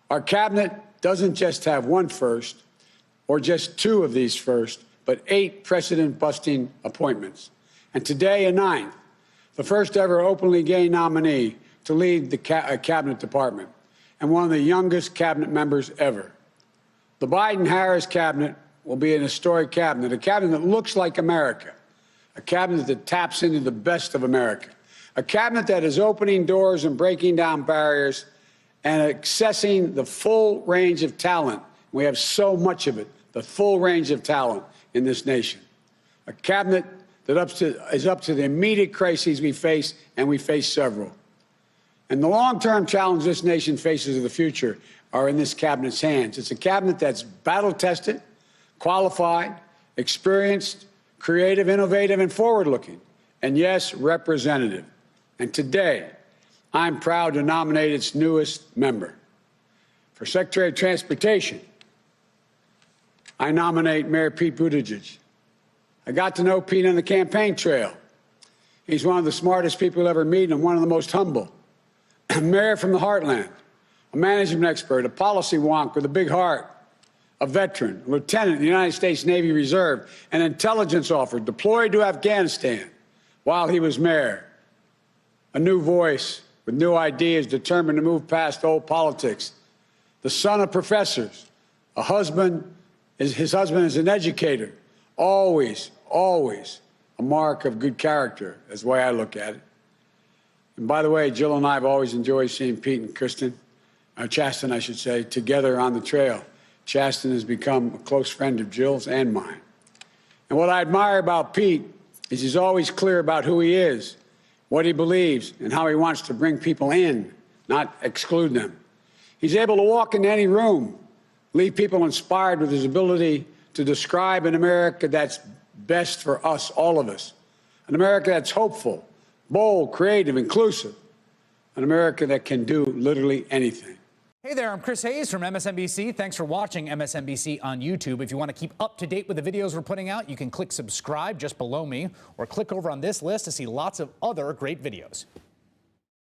Our cabinet doesn't just have one first or just two of these first, but 8 precedent-busting appointments. And today, a 9th, the first ever openly gay nominee to lead the cabinet department and one of the youngest cabinet members ever. The Biden-Harris cabinet will be an historic cabinet, a cabinet that looks like America, a cabinet that taps into the best of America, a cabinet that is opening doors and breaking down barriers and accessing the full range of talent. We have so much of it, the full range of talent in this nation. A cabinet that is up to the immediate crises we face, and we face several. And the long-term challenge this nation faces in the future are in this cabinet's hands. It's a cabinet that's battle-tested, qualified, experienced, creative, innovative, and forward-looking, and yes, representative. And today, I'm proud to nominate its newest member. For Secretary of Transportation, I nominate Mayor Pete Buttigieg. I got to know Pete on the campaign trail. He's one of the smartest people you'll ever meet and one of the most humble. A mayor from the heartland, a management expert, a policy wonk with a big heart, a veteran, a lieutenant in the United States Navy Reserve, an intelligence officer deployed to Afghanistan while he was mayor. A new voice with new ideas, determined to move past old politics. The son of professors, his husband is an educator. Always, always a mark of good character, is the way I look at it. And by the way, Jill and I have always enjoyed seeing Pete and Chasten, I should say, together on the trail. Chasten has become a close friend of Jill's and mine. And what I admire about Pete is he's always clear about who he is, what he believes, and how he wants to bring people in, not exclude them. He's able to walk into any room, leave people inspired with his ability to describe an America that's best for us, all of us. An America that's hopeful, bold, creative, inclusive. An America that can do literally anything. Hey there, I'm Chris Hayes from MSNBC. Thanks for watching MSNBC on YouTube. If you want to keep up to date with the videos we're putting out, you can click subscribe just below me or click over on this list to see lots of other great videos.